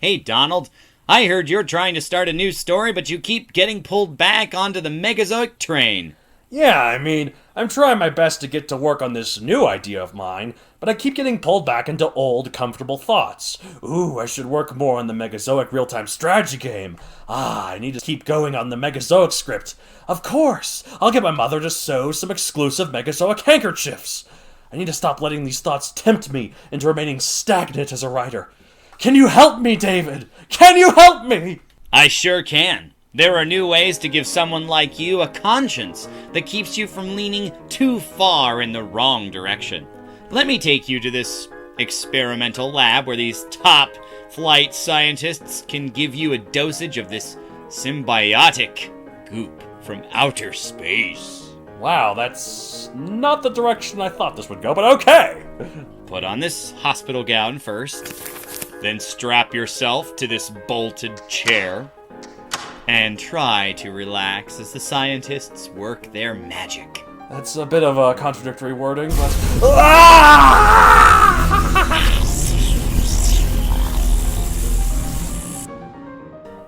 Hey, Donald. I heard you're trying to start a new story, but you keep getting pulled back onto the Megazoic train. Yeah, I'm trying my best to get to work on this new idea of mine, but I keep getting pulled back into old, comfortable thoughts. Ooh, I should work more on the Megazoic real-time strategy game. I need to keep going on the Megazoic script. Of course, I'll get my mother to sew some exclusive Megazoic handkerchiefs. I need to stop letting these thoughts tempt me into remaining stagnant as a writer. Can you help me, David? Can you help me? I sure can. There are new ways to give someone like you a conscience that keeps you from leaning too far in the wrong direction. Let me take you to this experimental lab where these top-flight scientists can give you a dosage of this symbiotic goop from outer space. Wow, that's not the direction I thought this would go, but okay! Put on this hospital gown first, then strap yourself to this bolted chair, and try to relax as the scientists work their magic. That's a bit of a contradictory wording, but...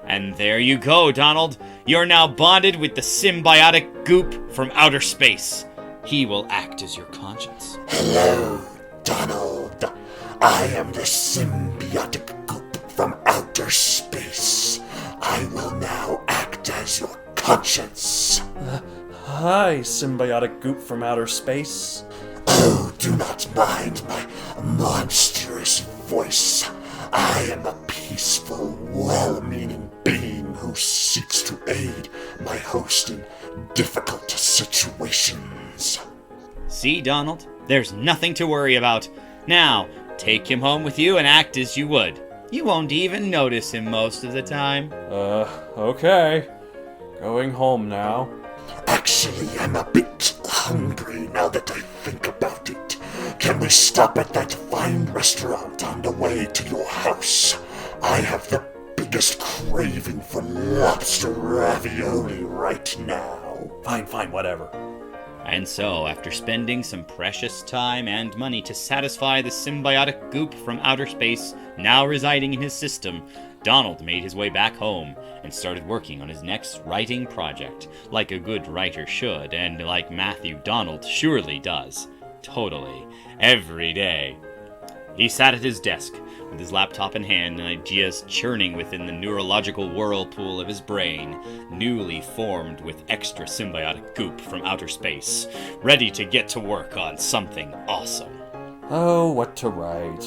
And there you go, Donald. You're now bonded with the symbiotic goop from outer space. He will act as your conscience. Hello, Donald. I am the symbiotic goop from outer space. I will now act as your conscience. Hi, symbiotic goop from outer space. Oh, do not mind my monstrous voice. I am a peaceful, well-meaning being who seeks to aid my host in difficult situations. See, Donald? There's nothing to worry about. Now, take him home with you and act as you would. You won't even notice him most of the time. Okay. Going home now. Actually, I'm a bit hungry now that I think about it. Can we stop at that fine restaurant on the way to your house? I have the biggest craving for lobster ravioli right now. Fine, whatever. And so, after spending some precious time and money to satisfy the symbiotic goop from outer space now residing in his system, Donald made his way back home and started working on his next writing project, like a good writer should, and like Matthew Donald surely does. Totally. Every day. He sat at his desk, with his laptop in hand and ideas churning within the neurological whirlpool of his brain, newly formed with extra symbiotic goop from outer space, ready to get to work on something awesome. Oh, what to write?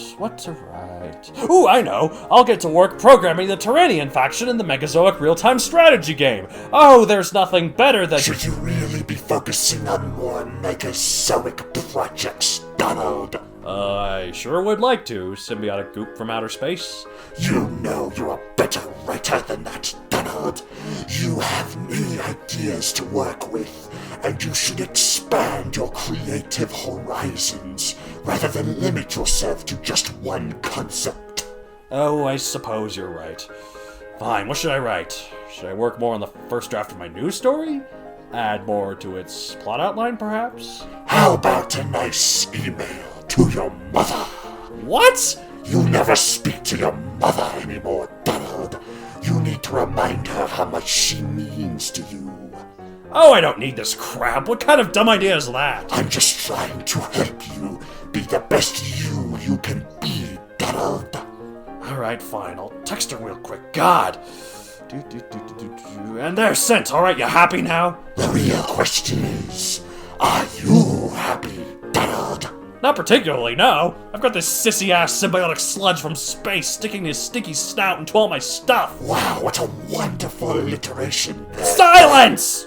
Ooh, I know! I'll get to work programming the Tyrannian faction in the Megazoic real-time strategy game! Oh, there's nothing better than— Should you really be focusing on more Megazoic projects, Donald? I sure would like to, symbiotic goop from outer space. You know you're a better writer than that, Donald. You have many ideas to work with, and you should expand your creative horizons, rather than limit yourself to just one concept. Oh, I suppose you're right. Fine, what should I write? Should I work more on the first draft of my news story? Add more to its plot outline, perhaps? How about a nice email to your mother? What? You never speak to your mother anymore, Donald. You need to remind her how much she means to you. Oh, I don't need this crap. What kind of dumb idea is that? I'm just trying to help you be the best you can be, Donald. Alright, fine. I'll text her real quick. God. And they're sent. Alright, you happy now? The real question is, are you happy, Donald? Not particularly, no. I've got this sissy-ass symbiotic sludge from space sticking his stinky snout into all my stuff. Wow, what a wonderful alliteration there. Silence!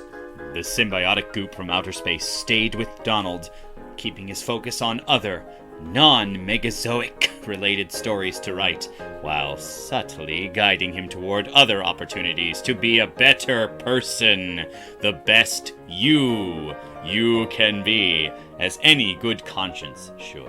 The symbiotic goop from outer space stayed with Donald, keeping his focus on other, non-Megazoic related stories to write, while subtly guiding him toward other opportunities to be a better person, the best you can be, as any good conscience should.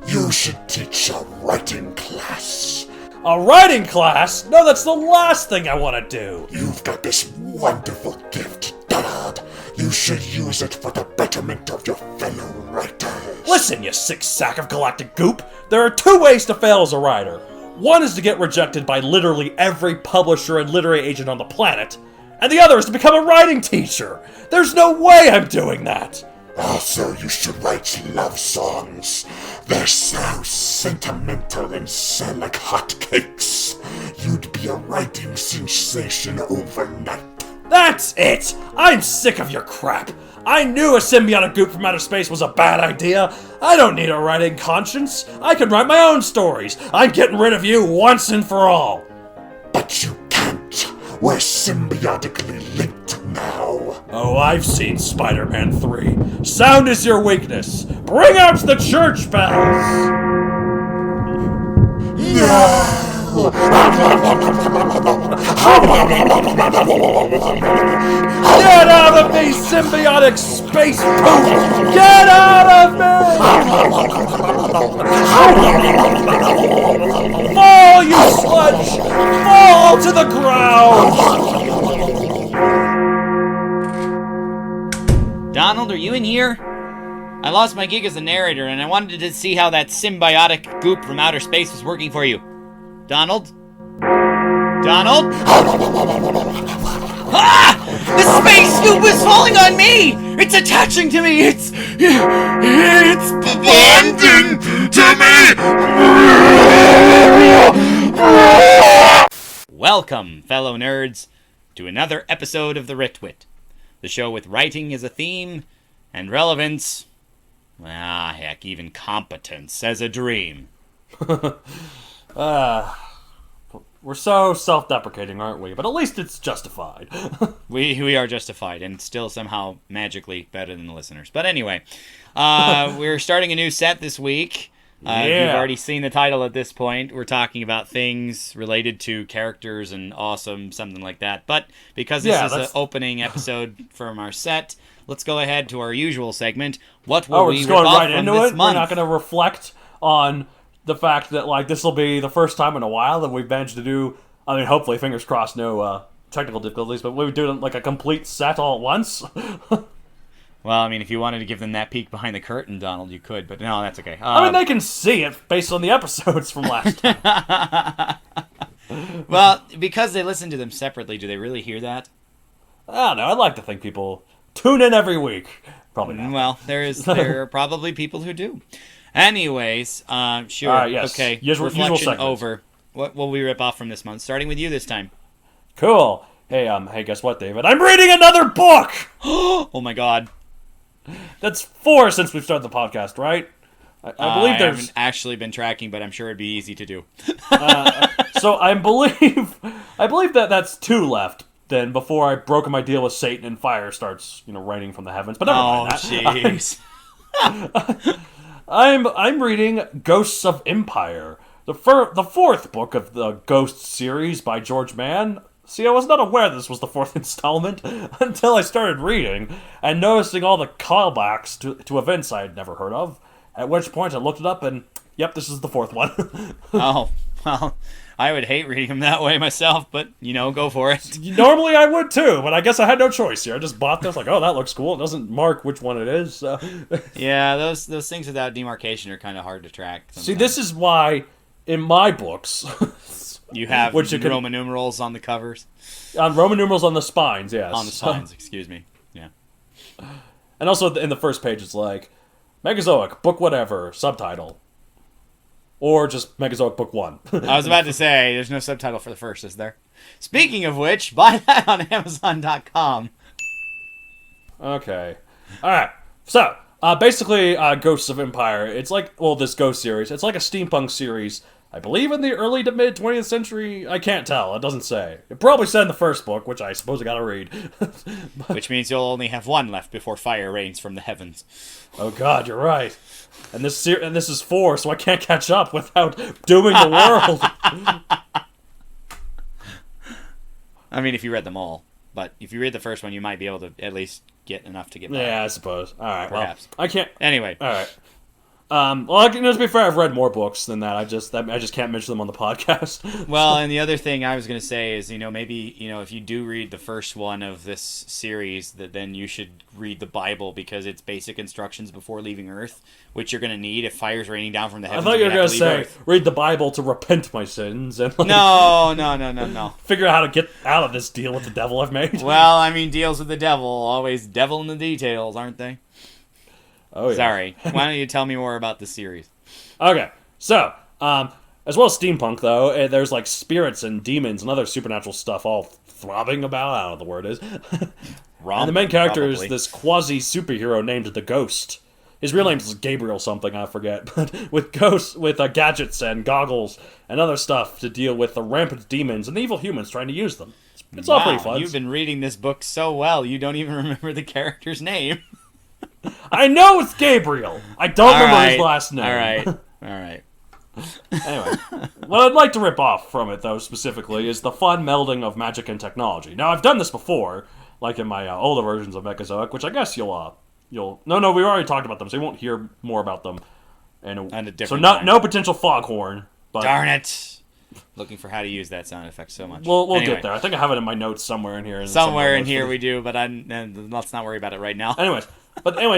You should teach a writing class. A writing class? No, that's the last thing I want to do. You've got this wonderful gift, Donald. You should use it for the betterment of your fellow writers. Listen, you sick sack of galactic goop. There are two ways to fail as a writer. One is to get rejected by literally every publisher and literary agent on the planet, and the other is to become a writing teacher. There's no way I'm doing that. Also, you should write love songs. They're so sentimental and sell like hotcakes. You'd be a writing sensation overnight. That's it! I'm sick of your crap. I knew a symbiotic goop from outer space was a bad idea. I don't need a writing conscience. I can write my own stories. I'm getting rid of you once and for all. But you can't. We're symbiotically linked now. Oh, I've seen Spider-Man 3. Sound is your weakness. Bring out the church bells! No! Get out of me, symbiotic space poop! Get out of me! Fall, you sludge! Fall to the ground! Donald, are you in here? I lost my gig as a narrator, and I wanted to see how that symbiotic goop from outer space was working for you. Donald? Donald? Ah! The space goop is falling on me! It's attaching to me! It's bonding to me! Welcome, fellow nerds, to another episode of the Writ, the show with writing as a theme and relevance, heck, even competence as a dream. We're so self-deprecating, aren't we? But at least it's justified. We are justified, and still somehow magically better than the listeners. But anyway, we're starting a new set this week. You've already seen the title at this point. We're talking about things related to characters and awesome, something like that. But because this is an opening episode from our set, let's go ahead to our usual segment. What will we rip off from this month? We're not going to reflect on the fact that, like, this will be the first time in a while that we've managed to do, I mean, hopefully, fingers crossed, no technical difficulties, but we would do, like, a complete set all at once. Well, I mean, if you wanted to give them that peek behind the curtain, Donald, you could, but no, that's okay. I mean, they can see it based on the episodes from last time. Well, because they listen to them separately, do they really hear that? I don't know. I'd like to think people tune in every week. Probably not. Well, there are probably people who do. Anyways, sure. Yes. Okay. Reflection over. What will we rip off from this month? Starting with you this time. Cool. Hey, guess what, David? I'm reading another book! Oh my god. That's 4 since we've started the podcast, right? I believe there's... I haven't actually been tracking, but I'm sure it'd be easy to do. So I believe that that's 2 left. Then before I broke my deal with Satan and fire starts, raining from the heavens. But never mind that. Jeez. I'm reading Ghosts of Empire, the 4th book of the Ghost series by George Mann. See, I was not aware this was the 4th installment until I started reading and noticing all the callbacks to events I had never heard of. At which point I looked it up and, yep, this is the 4th one. Oh, well, I would hate reading them that way myself, but, go for it. Normally I would too, but I guess I had no choice here. I just bought this, like, oh, that looks cool. It doesn't mark which one it is. So. Yeah, those things without demarcation are kind of hard to track sometimes. See, this is why, in my books... You have Roman numerals on the covers? On Roman numerals on the spines, yes. On the spines, excuse me. Yeah. And also in the first page it's like, Megazoic, book whatever, subtitle. Or just Megazoic book 1. I was about to say, there's no subtitle for the first, is there? Speaking of which, buy that on Amazon.com. Okay. Alright, so, basically, Ghosts of Empire, it's like, this Ghost series, it's like a steampunk series, I believe in the early to mid 20th century. I can't tell. It doesn't say. It probably said in the first book, which I suppose I gotta read. Which means you'll only have 1 left before fire rains from the heavens. Oh god, you're right. And this is 4, so I can't catch up without dooming the world. I mean, if you read them all. But if you read the first one, you might be able to at least get enough to get by. Yeah, I suppose. Alright, perhaps. Well, I can't... Anyway. Alright. Well, to be fair, I've read more books than that. I just can't mention them on the podcast. Well, and the other thing I was going to say is, maybe, if you do read the first one of this series, then you should read the Bible, because it's basic instructions before leaving Earth, which you're going to need if fire's raining down from the heavens. I thought you were going to say, read the Bible to repent my sins. And No. Figure out how to get out of this deal with the devil I've made. Well, deals with the devil, always devil in the details, aren't they? Oh, yeah. Sorry. Why don't you tell me more about the series? Okay, so, as well as steampunk, though, there's, spirits and demons and other supernatural stuff all throbbing about. I don't know what the word is. And the main character is this quasi-superhero named the Ghost. His real name is Gabriel something, I forget. But with gadgets and goggles and other stuff to deal with the rampant demons and the evil humans trying to use them. It's all pretty fun. You've been reading this book so well, you don't even remember the character's name. I know it's Gabriel. I don't remember his last name. All right. Anyway, what I'd like to rip off from it, though, specifically, is the fun melding of magic and technology. Now, I've done this before, like in my older versions of Mechazoic, which I guess you'll... No, we already talked about them, so you won't hear more about them. No potential foghorn. But darn it! Looking for how to use that sound effect so much. We'll get there. I think I have it in my notes somewhere in here. Somewhere in here we do, but let's not worry about it right now. Anyways,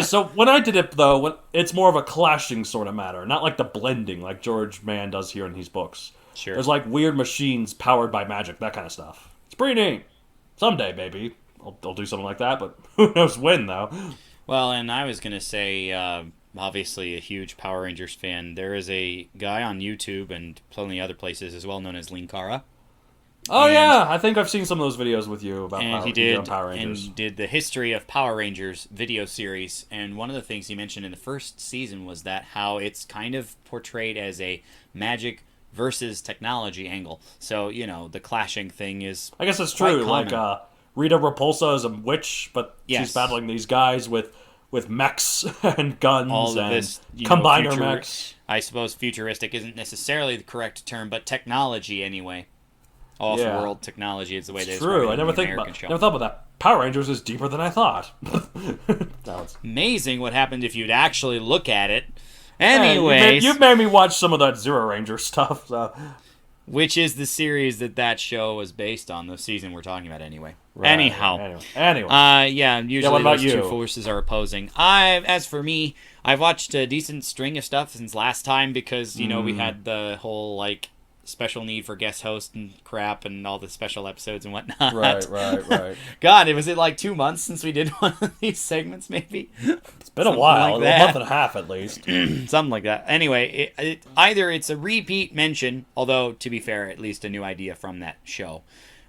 so when I did it, though, it's more of a clashing sort of matter, not like the blending like George Mann does here in his books. Sure. There's weird machines powered by magic, that kind of stuff. It's pretty neat. Someday, maybe, I'll do something like that, but who knows when, though. Well, and I was going to say, obviously a huge Power Rangers fan. There is a guy on YouTube and plenty other places as well known as Linkara. Oh, yeah, I think I've seen some of those videos with you about Power Rangers. And did the history of Power Rangers video series, and one of the things he mentioned in the first season was that how it's kind of portrayed as a magic versus technology angle. So, the clashing thing is I guess it's true, Rita Repulsa is a witch, but she's battling these guys with mechs and guns all and this, combiner mechs. I suppose futuristic isn't necessarily the correct term, but technology anyway. Off-world technology is the way they describe it. I never thought about that. Power Rangers is deeper than I thought. Amazing what happened if you'd actually look at it. Anyways, you've made me watch some of that Zero Ranger stuff. So. Which is the series that show was based on, the season we're talking about anyway. Right, Anyhow. Usually what about those two forces are opposing. As for me, I've watched a decent string of stuff since last time because, we had the whole, special need for guest host and crap and all the special episodes and whatnot. Right. God, was it 2 months since we did one of these segments, maybe? It's been a while, a month and a half at least. Something like that. Anyway, either it's a repeat mention, although, to be fair, at least a new idea from that show.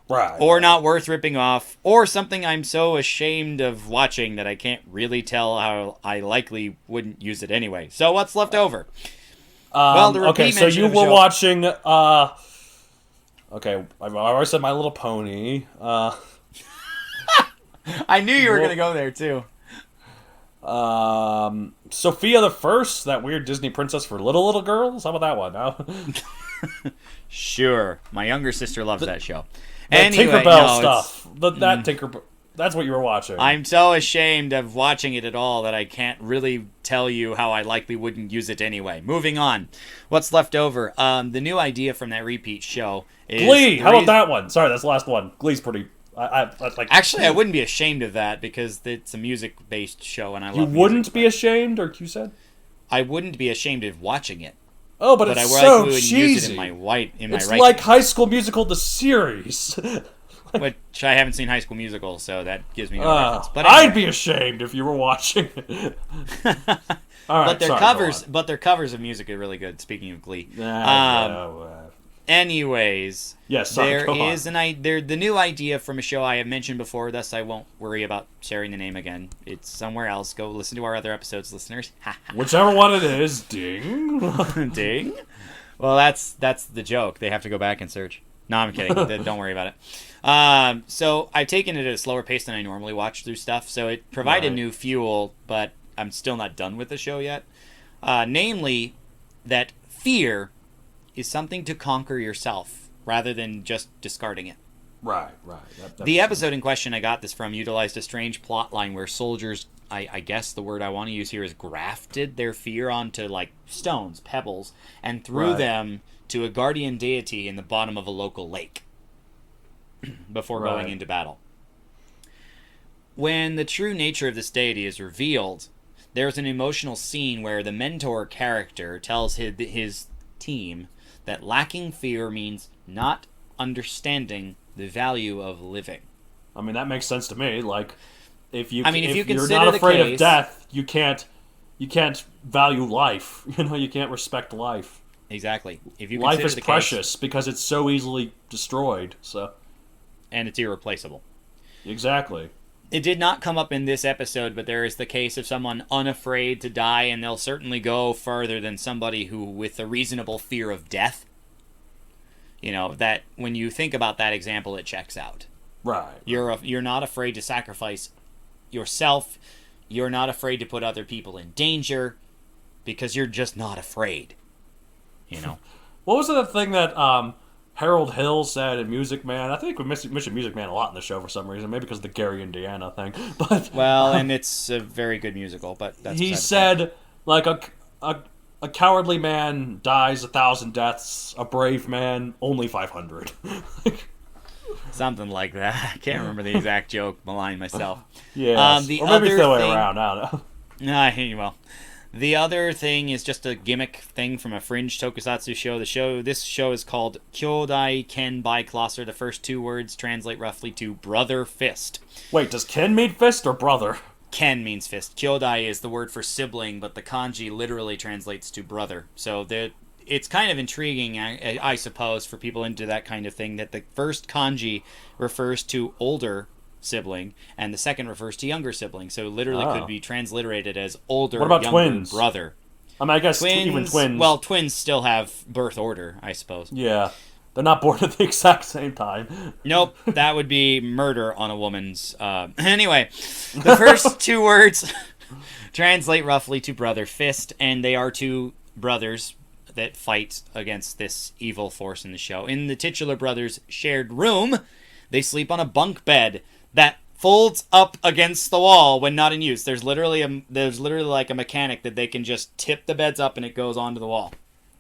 Right. Or not worth ripping off, or something I'm so ashamed of watching that I can't really tell how I likely wouldn't use it anyway. So what's left over? Okay, so you were watching, okay, I've already said My Little Pony, I knew you were going to go there, too. Sophia the First, that weird Disney princess for little girls? How about that one, no? Sure. My younger sister loves that show. Tinkerbell stuff. Tinkerbell. That's what you were watching. I'm so ashamed of watching it at all that I can't really tell you how I likely wouldn't use it anyway. Moving on. What's left over? The new idea from that repeat show is... Glee! How about that one? Sorry, that's the last one. Glee's pretty... Actually, I wouldn't be ashamed of that because it's a music-based show and I love music. You wouldn't be ashamed, or you said? I wouldn't be ashamed of watching it. Oh, but it's so cheesy. Use it in my it's like High School Musical, the series. Which I haven't seen High School Musical, so that gives me no reference. But anyway. I'd be ashamed if you were watching it. All right, but their covers of music are really good. Speaking of Glee, anyways, yes, there is the new idea from a show I have mentioned before. Thus, I won't worry about sharing the name again. It's somewhere else. Go listen to our other episodes, listeners. Whichever one it is, ding, ding. Well, that's the joke. They have to go back and search. No, I'm kidding. Don't worry about it. So I've taken it at a slower pace than I normally watch through stuff. So it provided new fuel, but I'm still not done with the show yet. Namely, that fear is something to conquer yourself rather than just discarding it. Right. The episode in question I got this from utilized a strange plot line where soldiers I guess the word I want to use here is grafted their fear onto, like, stones, pebbles, and threw them to a guardian deity in the bottom of a local lake before going into battle. When the true nature of this deity is revealed, there's an emotional scene where the mentor character tells his team that lacking fear means not understanding the value of living. I mean, that makes sense to me. Like, if you're consider not afraid of death, you can't value life. You know, you can't respect life. Exactly. If you life is precious because it's so easily destroyed. So, and it's irreplaceable. Exactly. It did not come up in this episode, but there is the case of someone unafraid to die, and they'll certainly go further than somebody who, with a reasonable fear of death. You know, that when you think about that example, it checks out. Right. You're not afraid to sacrifice yourself. You're not afraid to put other people in danger because you're just not afraid. You know. What was the thing that Harold Hill said in Music Man? I think we mentioned Music Man a lot in the show for some reason, maybe because of the Gary Indiana thing. But and it's a very good musical. But that's he said, like, a cowardly man dies 1,000 deaths. A brave man only 500. Something like that. I can't remember the exact joke. Malign myself. Yeah. Or maybe it's the other way around. I don't know. Well, the other thing is just a gimmick thing from a fringe tokusatsu show. This show is called Kyodai Ken Biclosser. The first two words translate roughly to brother fist. Wait, does Ken mean fist or brother? Ken means fist. Kyodai is the word for sibling, but the kanji literally translates to brother. So it's kind of intriguing, I suppose, for people into that kind of thing, that the first kanji refers to older sibling, and the second refers to younger sibling. So it literally could be transliterated as older, what about younger twins? Brother. I mean, I guess even twins. Well, twins still have birth order, I suppose. Yeah. They're not born at the exact same time. Nope, that would be murder on a woman's... Anyway, the first two words translate roughly to brother fist, and they are two brothers that fight against this evil force in the show. In the titular brothers' shared room, they sleep on a bunk bed that folds up against the wall when not in use. There's literally like a mechanic that they can just tip the beds up and it goes onto the wall.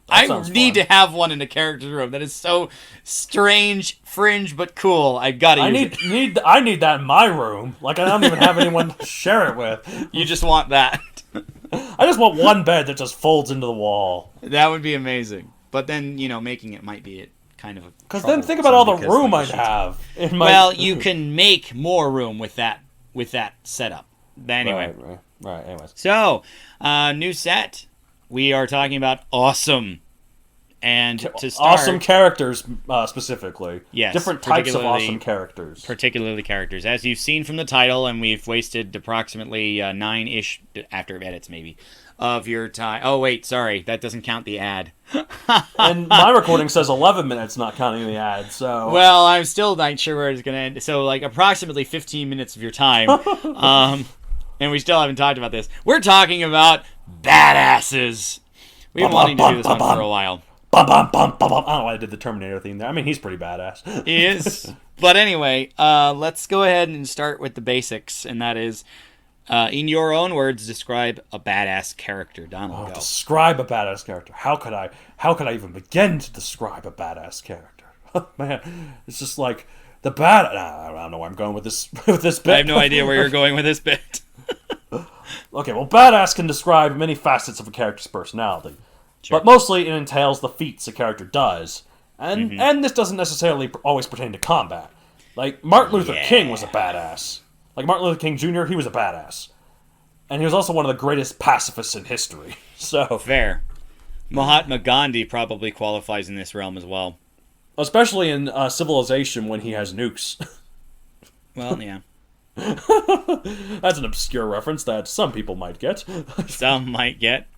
I need to have one in a character's room. That is so strange, fringe, but cool. I need that in my room. Like, I don't even have anyone to share it with. You just want that. I just want one bed that just folds into the wall. That would be amazing. But then, making it might be kind of a... Because then think about all the room I'd have. Well, you can make more room with that setup. Anyway. Right. Anyways. So, new set. We are talking about awesome. And to start... Awesome characters, specifically. Yes. Different types of awesome characters. Particularly characters. As you've seen from the title, and we've wasted approximately 9-ish, after edits maybe, of your time. Oh, wait, sorry. That doesn't count the ad. And my recording says 11 minutes, not counting the ad, so... Well, I'm still not sure where it's going to end. So, like, approximately 15 minutes of your time. And we still haven't talked about this. We're talking about badasses. We've been wanting to do this one for a while. I don't know why I did the Terminator theme there. I mean, he's pretty badass. He is. But anyway, let's go ahead and start with the basics, and that is, in your own words, describe a badass character. Donald, go. Describe a badass character. How could I even begin to describe a badass character? Man, it's just like the bad. I don't know where I'm going with this bit. I have no idea where you're going with this bit. Okay, well, badass can describe many facets of a character's personality. Sure. But mostly it entails the feats a character does. And this doesn't necessarily always pertain to combat. Like, Martin Luther King was a badass. Like, Martin Luther King Jr., he was a badass. And he was also one of the greatest pacifists in history. So fair. Mahatma Gandhi probably qualifies in this realm as well. Especially in Civilization when he has nukes. Well, yeah. That's an obscure reference that some people might get. Some might get.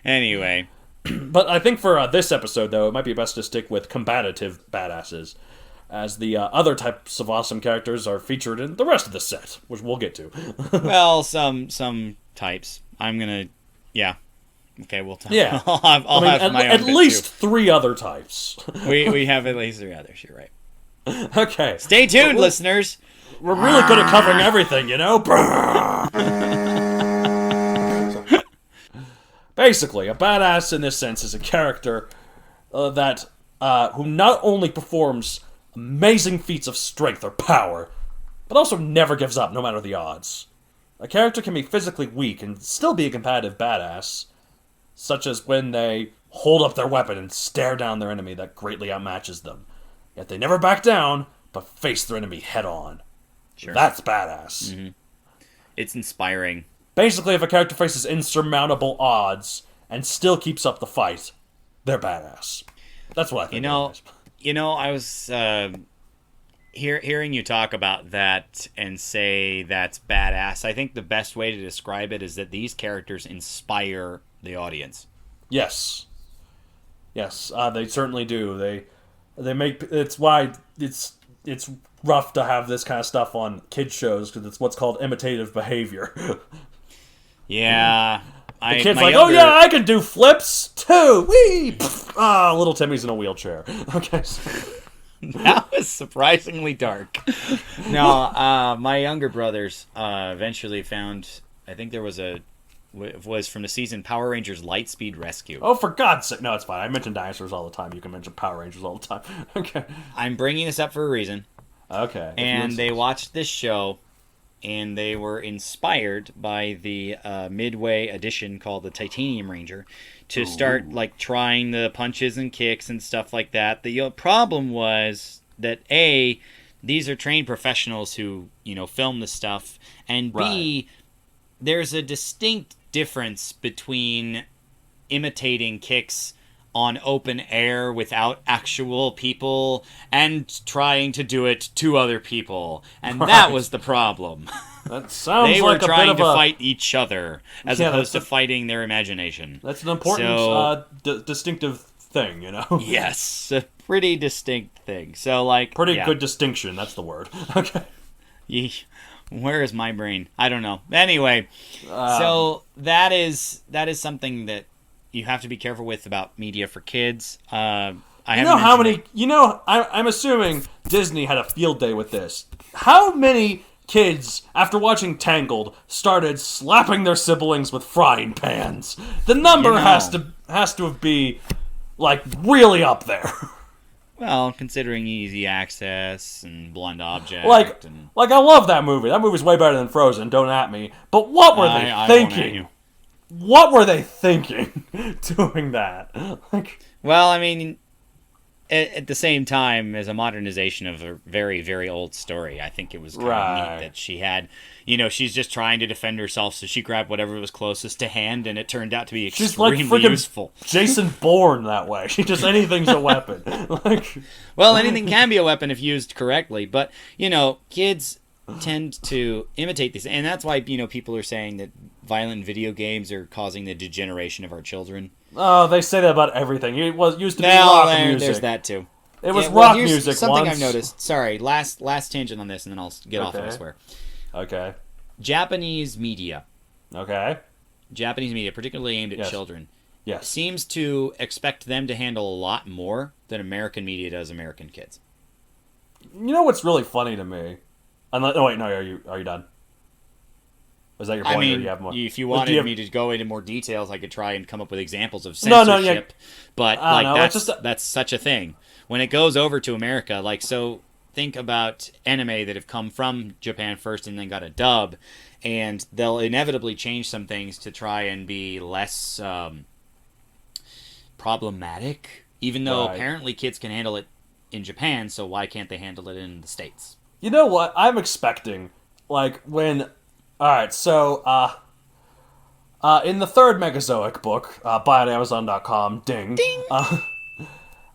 Anyway. But I think for this episode, though, it might be best to stick with combative badasses, as the other types of awesome characters are featured in the rest of the set, which we'll get to. Well, some types. I'm gonna... Yeah. Okay, we'll talk. Yeah. I'll have my own at least 3 other types. we have at least 3 others, you're right. Okay. Stay tuned, listeners! We're really good at covering everything, you know? Basically, a badass in this sense is a character that who not only performs amazing feats of strength or power, but also never gives up no matter the odds. A character can be physically weak and still be a competitive badass, such as when they hold up their weapon and stare down their enemy that greatly outmatches them. Yet they never back down, but face their enemy head on. Sure. That's badass. Mm-hmm. It's inspiring. Basically, if a character faces insurmountable odds and still keeps up the fight, they're badass. That's what I think. I was hearing you talk about that and say that's badass. I think the best way to describe it is that these characters inspire the audience. Yes, they certainly do. They make it's why it's rough to have this kind of stuff on kids shows because it's what's called imitative behavior. Yeah. The kid's like, oh yeah, I can do flips too. Whee! Little Timmy's in a wheelchair. Okay. That was surprisingly dark. No, my younger brothers eventually found, I think there was from the season Power Rangers Lightspeed Rescue. Oh, for God's sake. No, it's fine. I mention dinosaurs all the time. You can mention Power Rangers all the time. Okay. I'm bringing this up for a reason. Okay. And they watched this show, and they were inspired by the Midway edition called the Titanium Ranger to start trying the punches and kicks and stuff like that. The problem was that A, these are trained professionals who film this stuff, and B, there's a distinct difference between imitating kicks on open air without actual people and trying to do it to other people. And that was the problem. That sounds they were like trying a bit to of fight each other as opposed to fighting their imagination. That's an important distinctive thing, Yes, a pretty distinct thing. So, pretty good distinction, that's the word. Okay. Where is my brain? I don't know. Anyway, so that is something that you have to be careful with about media for kids. I'm assuming Disney had a field day with this. How many kids, after watching Tangled, started slapping their siblings with frying pans? The number has to be really up there. Well, considering easy access and blunt object, I love that movie. That movie's way better than Frozen. Don't at me. But what were they thinking? What were they thinking doing that? Well, I mean, at the same time, as a modernization of a very, very old story, I think it was kind of neat that she had, she's just trying to defend herself, so she grabbed whatever was closest to hand, and it turned out to be extremely useful. Jason Bourne that way. Anything's a weapon. Well, anything can be a weapon if used correctly, but, kids tend to imitate these, and that's why, people are saying that violent video games are causing the degeneration of our children. Oh, they say that about everything. It used to be rock music. There's that too. It was rock music something once. I've noticed. Sorry, last tangent on this, and then I'll get off, I swear. Okay. Japanese media. Okay. Japanese media, particularly aimed at children, seems to expect them to handle a lot more than American media does American kids. You know what's really funny to me? Oh wait, no, are you done? Was that your point? I mean, or do you have more? If you wanted me to go into more details, I could try and come up with examples of censorship. But that's such a thing. When it goes over to America, so think about anime that have come from Japan first and then got a dub, and they'll inevitably change some things to try and be less problematic. Even though apparently kids can handle it in Japan, so why can't they handle it in the States? You know what? I'm expecting, when... Alright, so, in the third Megazoic book, buy at Amazon.com, ding,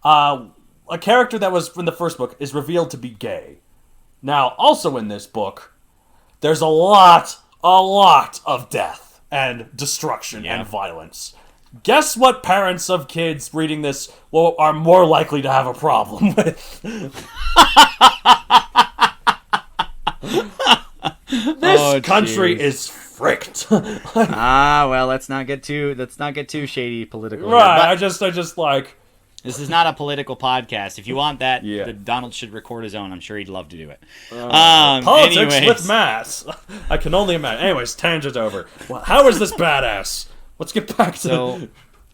a character that was in the first book is revealed to be gay. Now, also in this book, there's a lot of death and destruction and violence. Guess what parents of kids reading this are more likely to have a problem with? This country is fricked. Well, let's not get too shady political. Right, here, I just like... This is not a political podcast. If you want that, Donald should record his own. I'm sure he'd love to do it. Politics with Matt. I can only imagine. Anyways, tangent over. Well, how is this badass? let's get back to... So,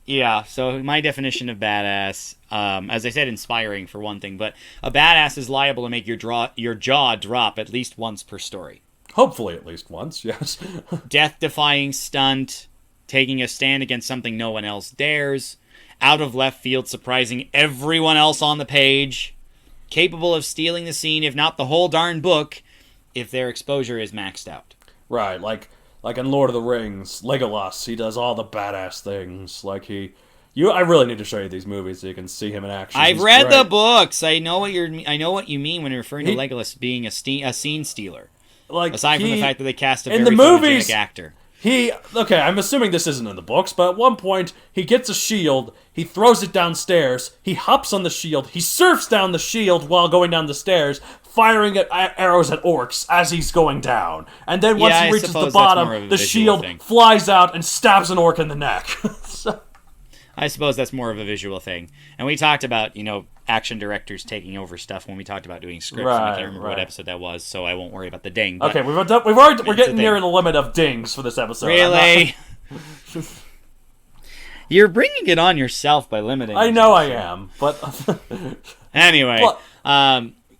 yeah, so my definition of badass, as I said, inspiring for one thing, but a badass is liable to make your jaw drop at least once per story. Hopefully at least once, yes. Death-defying stunt, taking a stand against something no one else dares, out of left field surprising everyone else on the page, capable of stealing the scene, if not the whole darn book, if their exposure is maxed out. Right, like in Lord of the Rings, Legolas, he does all the badass things. Like I really need to show you these movies so you can see him in action. I've read the books. I know what you mean when you're referring to Legolas being a scene stealer. Like, aside from the fact that they cast a in very the movies, photogenic actor. Okay, I'm assuming this isn't in the books, but at one point, he gets a shield, he throws it downstairs, he hops on the shield, he surfs down the shield while going down the stairs, firing arrows at orcs as he's going down. And then once he reaches the bottom, the shield flies out and stabs an orc in the neck. I suppose that's more of a visual thing. And we talked about, action directors taking over stuff when we talked about doing scripts. And I can't remember what episode that was, so I won't worry about the ding. Okay, we're getting near the limit of dings for this episode. Really? You're bringing it on yourself by limiting. I know I am, but anyway,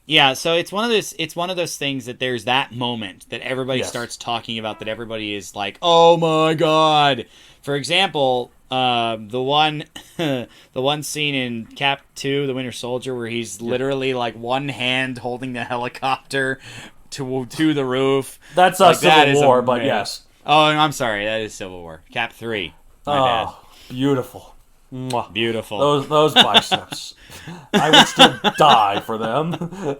yeah. So it's one of those things that there's that moment that everybody starts talking about, that everybody is like, "Oh my god!" For example, the one scene in Cap 2, The Winter Soldier, where he's literally like one hand holding the helicopter to the roof. That's Civil War, but yes. Oh, I'm sorry, that is Civil War. Cap 3. My bad. Beautiful. Mwah. Beautiful. Those biceps. I would still die for them.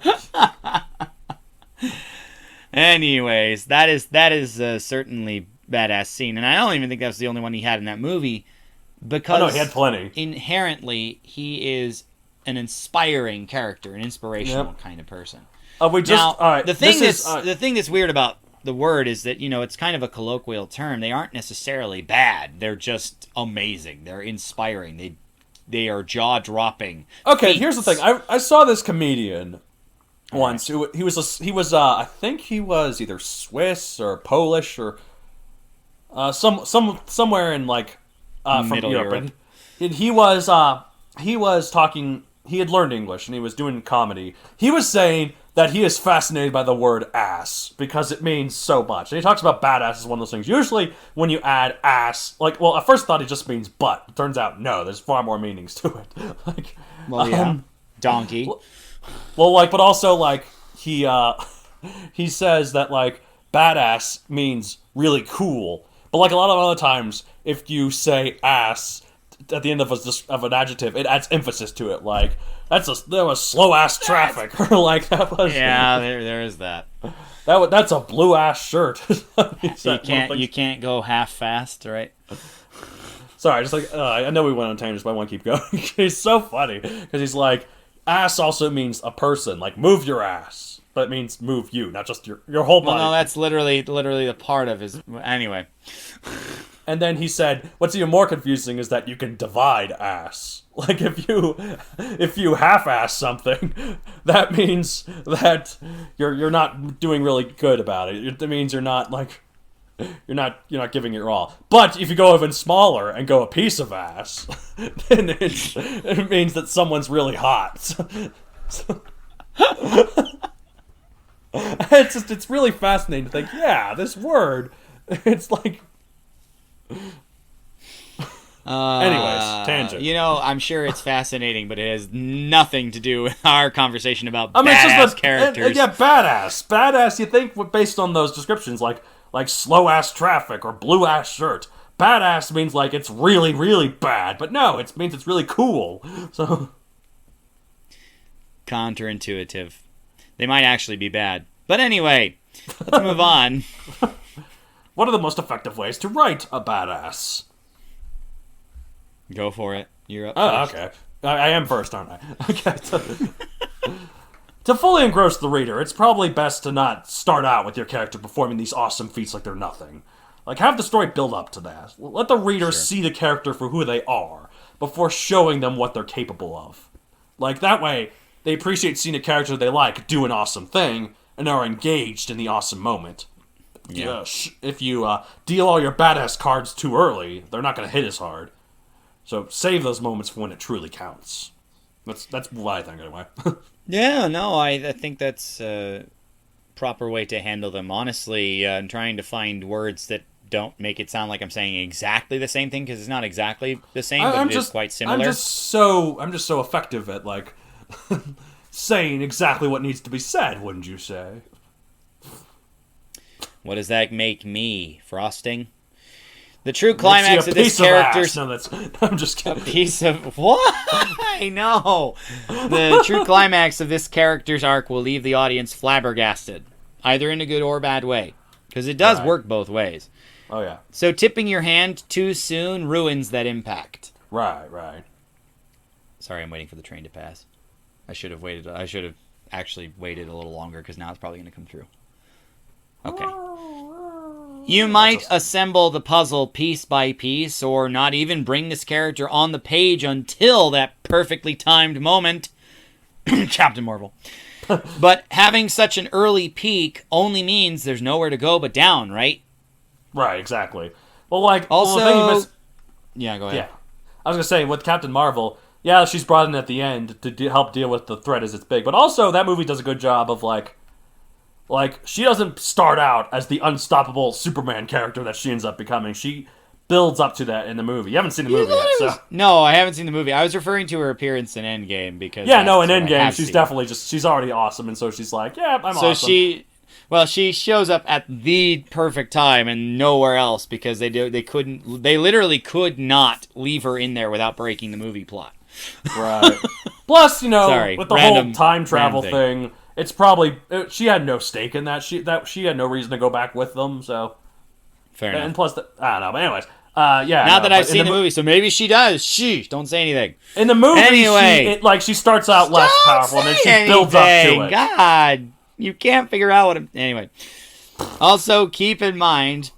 Anyways, that is certainly badass scene, and I don't even think that was the only one he had in that movie, because he had plenty. Inherently, he is an inspiring character, an inspirational kind of person. The thing that's weird about the word is that, it's kind of a colloquial term. They aren't necessarily bad. They're just amazing. They're inspiring. They are jaw-dropping. Okay, here's the thing. I saw this comedian once. He was I think he was either Swiss or Polish or somewhere in from Middle Europe. And he was talking. He had learned English and he was doing comedy. He was saying that he is fascinated by the word ass because it means so much. And he talks about badass as one of those things. Usually when you add ass, I first thought it just means butt. It turns out, no, there's far more meanings to it. Donkey. But also, he says that, badass means really cool. But, a lot of other times, if you say ass at the end of an adjective, it adds emphasis to it. There was slow-ass traffic. Or, that was... Yeah, there is that. That's a blue-ass shirt. You can't go half fast, right? Sorry, I know we went on tangents, but I want to keep going. He's so funny, because he's like, ass also means a person. Move your ass. But it means move you, not just your whole body. Well, no, that's literally a part of his... Anyway. And then he said, what's even more confusing is that you can divide ass. If you half-ass something, that means that you're not doing really good about it. It means you're not you're not giving it your all. But if you go even smaller and go a piece of ass, then it means that someone's really hot. It's really fascinating to think, this word, it's anyways, tangent. I'm sure it's fascinating, but it has nothing to do with our conversation about badass characters. Badass. Badass, you think, based on those descriptions, like slow-ass traffic or blue-ass shirt. Badass means, it's really, really bad. But no, it means it's really cool. So... Counterintuitive. They might actually be bad. But anyway, let's move on. What are the most effective ways to write a badass? Go for it. You're up first. Okay. I am first, aren't I? Okay. To fully engross the reader, it's probably best to not start out with your character performing these awesome feats like they're nothing. Have the story build up to that. Let the reader see the character for who they are before showing them what they're capable of. That way... They appreciate seeing a character they like do an awesome thing and are engaged in the awesome moment. Yeah. if you deal all your badass cards too early, they're not going to hit as hard. So save those moments for when it truly counts. That's what I think anyway. Yeah, no, I think that's a proper way to handle them. Honestly, I'm trying to find words that don't make it sound like I'm saying exactly the same thing, because it's not exactly the same, but it is quite similar. I'm just so effective at like saying exactly what needs to be said, wouldn't you say? What does that make me? Frosting? The true climax of this character's... No, I'm just kidding. A piece of... What? I know. The true climax of this character's arc will leave the audience flabbergasted, either in a good or bad way, because it does work both ways. Oh, yeah. So tipping your hand too soon ruins that impact. Right. Sorry, I'm waiting for the train to pass. I should have waited. I should have actually waited a little longer, because now it's probably going to come through. Okay. You might assemble the puzzle piece by piece, or not even bring this character on the page until that perfectly timed moment. Captain Marvel. But having such an early peak only means there's nowhere to go but down, right? Right, exactly. Well, like, also... Yeah, go ahead. Yeah. I was going to say, with Captain Marvel, yeah, she's brought in at the end to help deal with the threat as it's big, but also that movie does a good job of, like, she doesn't start out as the unstoppable Superman character that she ends up becoming. She builds up to that in the movie. You haven't seen the movie yet, so... No, I haven't seen the movie. I was referring to her appearance in Endgame, because... Yeah, no, in Endgame, she's definitely she's already awesome, and so she's like, yeah, I'm awesome. So she shows up at the perfect time and nowhere else, because they literally could not leave her in there without breaking the movie plot. Right. Plus, with the whole time travel thing, it's probably she had no stake in that. She had no reason to go back with them. So fair enough. And plus, I don't know. But anyways, yeah. Now that I've seen the movie, so maybe she does. Don't say anything. In the movie, anyway, she starts out less powerful, and then she builds up to it. God, you can't figure out what. Anyway, also keep in mind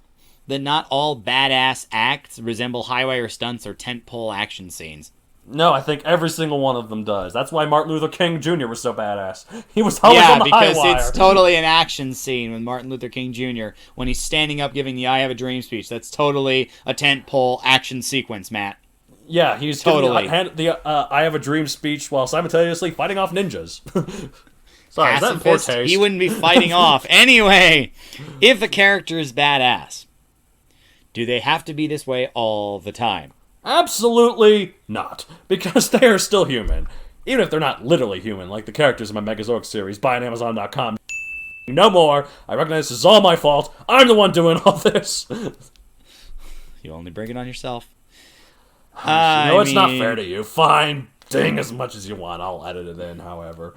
that not all badass acts resemble high-wire stunts or tentpole action scenes. No, I think every single one of them does. That's why Martin Luther King Jr. was so badass. He was always on the high wire. Yeah, because it's totally an action scene with Martin Luther King Jr. when he's standing up giving the I Have a Dream speech. That's totally a tentpole action sequence, Matt. Yeah, he's totally the I Have a Dream speech while simultaneously fighting off ninjas. Sorry, is that in poor taste? He wouldn't be fighting off. Anyway, if a character is badass, do they have to be this way all the time? Absolutely not, because they are still human. Even if they're not literally human, like the characters in my Megazoic series. Buy on Amazon.com. No more. I recognize this is all my fault. I'm the one doing all this. You only bring it on yourself. It's not fair to you. Fine. Ding as much as you want. I'll edit it in, however.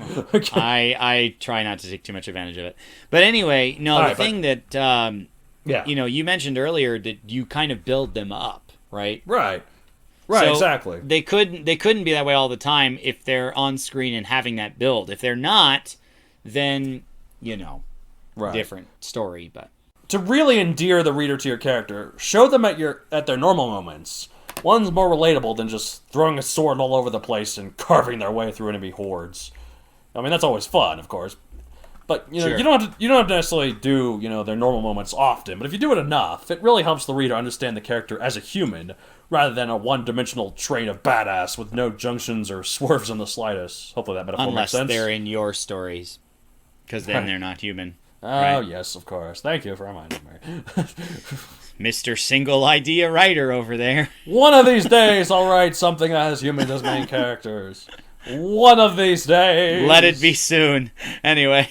I try not to take too much advantage of it. But anyway, that you mentioned earlier that you kind of build them up, right? Right, so exactly. They couldn't be that way all the time if they're on screen and having that build. If they're not, then, different story. But to really endear the reader to your character, show them at their normal moments. One's more relatable than just throwing a sword all over the place and carving their way through enemy hordes. I mean, that's always fun, of course. But sure. you don't have to necessarily do their normal moments often. But if you do it enough, it really helps the reader understand the character as a human, rather than a one-dimensional train of badass with no junctions or swerves in the slightest. Hopefully that metaphor makes sense. Unless they're in your stories, because then they're not human. Oh, right? Yes, of course. Thank you for reminding me. Mr. Single Idea Writer over there. One of these days, I'll write something that has humans as main characters. One of these days. Let it be soon. Anyway.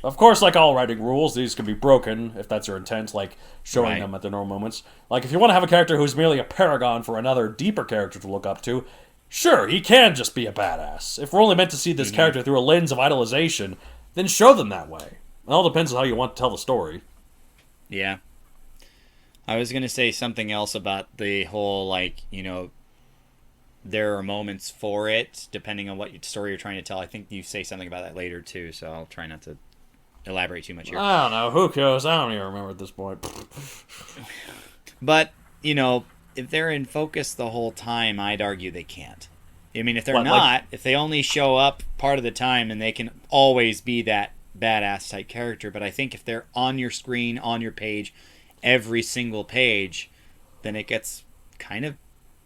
Of course, like all writing rules, these can be broken if that's your intent, like showing them at their normal moments. Like, if you want to have a character who's merely a paragon for another deeper character to look up to, sure, he can just be a badass. If we're only meant to see this character through a lens of idolization, then show them that way. It all depends on how you want to tell the story. Yeah. I was going to say something else about the whole, there are moments for it, depending on what story you're trying to tell. I think you say something about that later, too, so I'll try not to elaborate too much here. I don't know. Who cares? I don't even remember at this point. But, if they're in focus the whole time, I'd argue they can't. I mean, if they're not, if they only show up part of the time and they can always be that badass type character, but I think if they're on your screen, on your page, every single page, then it gets kind of,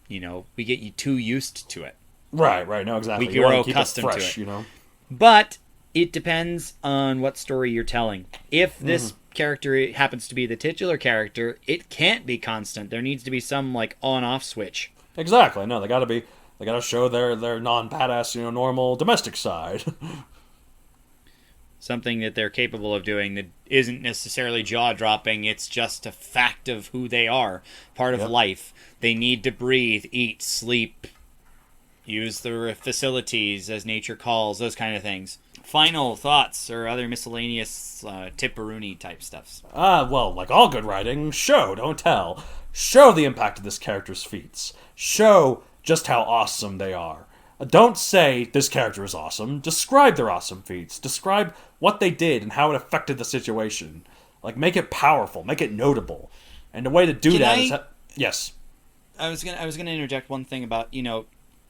we get you too used to it. Right, no, exactly. We You want grow to keep accustomed it fresh, to it. But it depends on what story you're telling. If this character happens to be the titular character, it can't be constant. There needs to be some on-off switch. Exactly. No, they gotta show their non-badass, normal domestic side. Something that they're capable of doing that isn't necessarily jaw-dropping. It's just a fact of who they are, part of life. They need to breathe, eat, sleep, use the facilities as nature calls, those kind of things. Final thoughts or other miscellaneous tipperoonie type stuffs. Well, like all good writing, show, don't tell. Show the impact of this character's feats. Show just how awesome they are. Don't say this character is awesome. Describe their awesome feats. Describe what they did and how it affected the situation. Make it powerful. Make it notable. And the way to do is... Yes. I was gonna interject one thing about,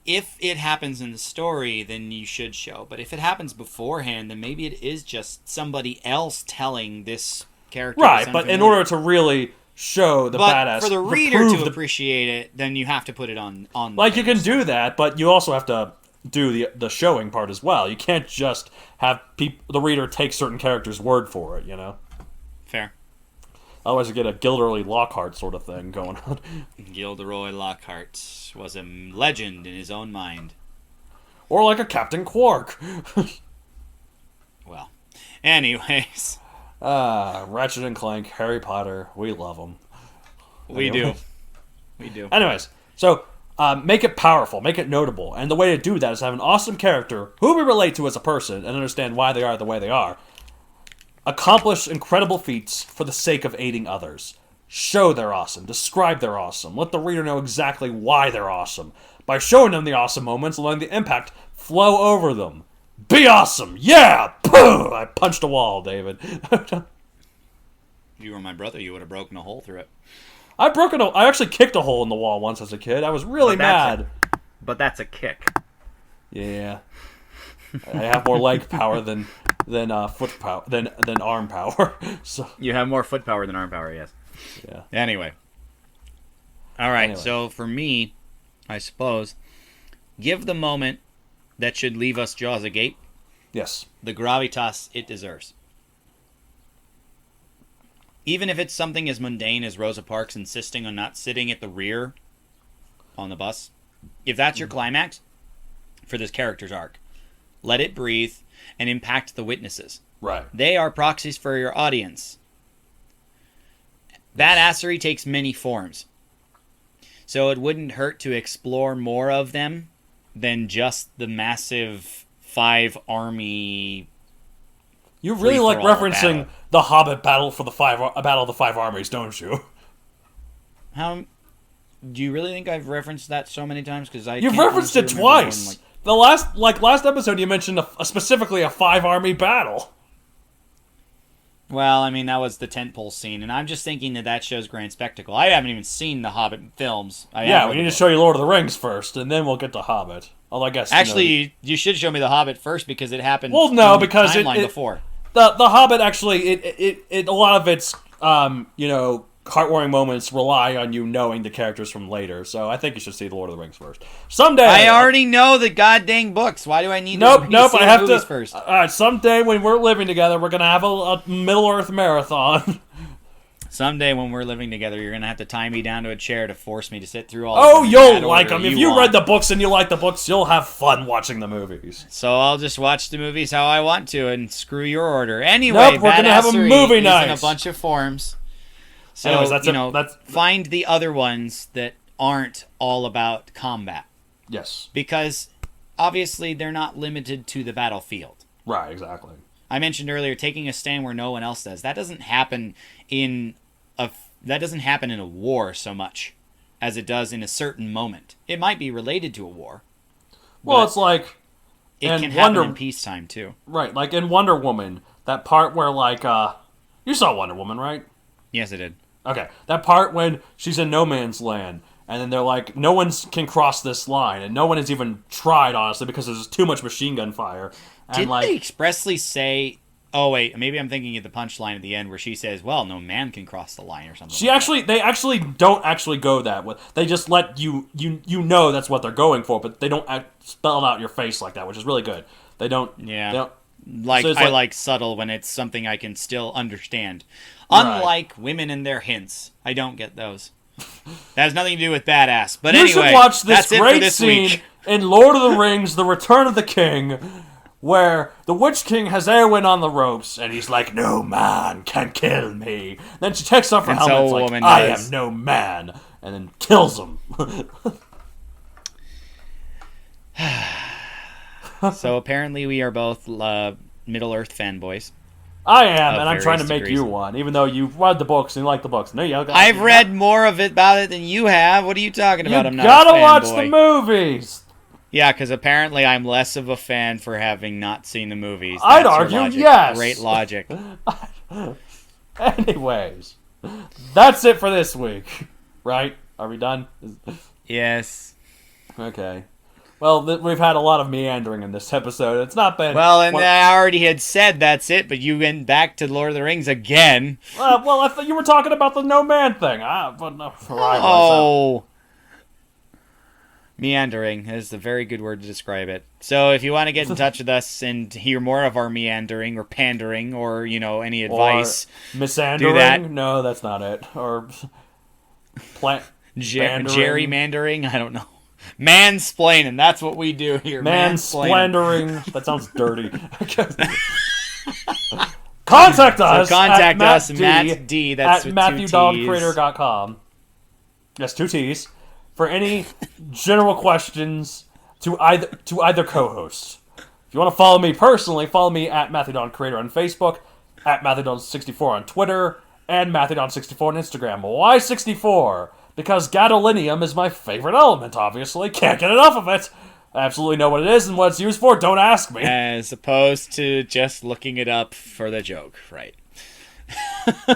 if it happens in the story, then you should show. But if it happens beforehand, then maybe it is just somebody else telling this character. Right, but in order to really show the badass... for the reader to appreciate it, then you have to put it on you can do that, but you also have to do the showing part as well. You can't just have the reader take certain characters' word for it, Fair. Otherwise you get a Gilderoy Lockhart sort of thing going on. Gilderoy Lockhart was a legend in his own mind. Or like a Captain Quark. Well, anyways. Ratchet and Clank, Harry Potter, we love them. We do. Anyways, so make it powerful, make it notable. And the way to do that is have an awesome character who we relate to as a person and understand why they are the way they are. Accomplish incredible feats for the sake of aiding others. Show they're awesome. Describe they're awesome. Let the reader know exactly why they're awesome. By showing them the awesome moments and letting the impact flow over them. Be awesome! Yeah! Boom! I punched a wall, David. If you were my brother, you would have broken a hole through it. I actually kicked a hole in the wall once as a kid. I was really mad. But that's a kick. Yeah. I have more leg power than foot power than arm power. So you have more foot power than arm power, yes. Yeah. Anyway. All right. So for me, I suppose, give the moment that should leave us jaws agape. Yes. The gravitas it deserves. Even if it's something as mundane as Rosa Parks insisting on not sitting at the rear on the bus, if that's your climax for this character's arc, let it breathe and impact the witnesses. Right. They are proxies for your audience. Badassery takes many forms. So it wouldn't hurt to explore more of them than just the massive 5-army. You really like referencing the Hobbit battle for the battle of the 5 armies, don't you? How do you really think I've referenced that so many times? Because you've referenced it twice. The last episode you mentioned specifically a 5-army battle. Well, I mean, that was the tentpole scene, and I'm just thinking that shows grand spectacle. I haven't even seen the Hobbit films. We need to show you Lord of the Rings first, and then we'll get to Hobbit. Although I guess actually, you should show me the Hobbit first because it happened. Well, no, because before the Hobbit actually it a lot of its heartwarming moments rely on you knowing the characters from later. So I think you should see the Lord of the Rings first. Someday. I already know the goddamn books. Why do I need to see the movies first? Someday when we're living together, we're gonna have a Middle Earth marathon. Someday when we're living together, you're gonna have to tie me down to a chair to force me to sit through all. Oh, you'll like them if you read the books and you like the books. You'll have fun watching the movies. So I'll just watch the movies how I want to, and screw your order. Anyway, we're gonna have a movie night in a bunch of forms. So, anyways, find the other ones that aren't all about combat. Yes. Because, obviously, they're not limited to the battlefield. Right, exactly. I mentioned earlier, taking a stand where no one else does. That doesn't happen in a war so much as it does in a certain moment. It might be related to a war. Well, it's like... It can happen in peacetime, too. Right, like in Wonder Woman, that part where, you saw Wonder Woman, right? Yes, I did. Okay, that part when she's in no man's land, and then they're like, no one can cross this line, and no one has even tried, honestly, because there's too much machine gun fire. And Didn't they expressly say Oh, wait, maybe I'm thinking of the punchline at the end where she says, well, no man can cross the line or something. They actually don't actually go that way. They just let you know that's what they're going for, but they don't spell it out in your face like that, which is really good. They don't. Yeah. They don't, I like subtle when it's something I can still understand. Unlike women and their hints. I don't get those. That has nothing to do with badass. But you anyway, should watch this that's great it for this scene week. in Lord of the Rings, The Return of the King, where the Witch King has Eowyn on the ropes, and he's like, no man can kill me. Then she takes off her And helmet, so a like, woman I does. am no man, and then kills him. So apparently we are both Middle-earth fanboys. I am, and I'm various trying to make degrees. you one, even though you've read the books and you like the books. No, I've read more of it about it than you have. What are you talking about? I'm not gotta a fanboy. watch the movies. Yeah, because apparently I'm less of a fan for having not seen the movies. I'd That's your argue logic. yes. Great logic. Anyways, that's it for this week. Right? Are we done? Yes. Okay. Well, we've had a lot of meandering in this episode. It's not been... Well, and I already had said that's it, but you went back to Lord of the Rings again. well, I thought you were talking about the no man thing. But no. Oh. Meandering is a very good word to describe it. So if you want to get in touch with us and hear more of our meandering or pandering or, any advice... Or misandering? Do that. No, that's not it. Or... gerrymandering? I don't know. Mansplaining, that's what we do here. Mansplendering. That sounds dirty. Contact us. So contact us, Matt D. That's at with 2 T's. MatthewDogCreator.com. Yes, 2 T's. For any general questions to either co-host. If you want to follow me personally, follow me at MatthewDogCreator on Facebook, at MatthewDog64 on Twitter, and MatthewDog64 on Instagram. Why 64? Because gadolinium is my favorite element, obviously. Can't get enough of it. I absolutely know what it is and what it's used for. Don't ask me. As opposed to just looking it up for the joke, right?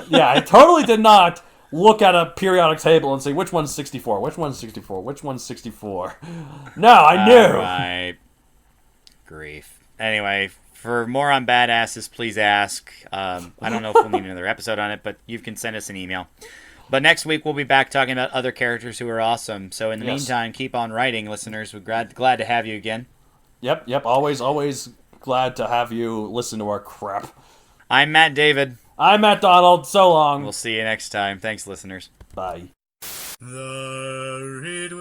Yeah, I totally did not look at a periodic table and say, which one's 64? Which one's 64? Which one's 64? No, I knew. Alright. Grief. Anyway, for more on badasses, please ask. I don't know if we'll need another episode on it, but you can send us an email. But next week we'll be back talking about other characters who are awesome. So in the meantime, keep on writing, listeners. We're glad to have you again. Yep. Always glad to have you listen to our crap. I'm Matt David. I'm Matt Donald. So long. We'll see you next time. Thanks, listeners. Bye. The Writ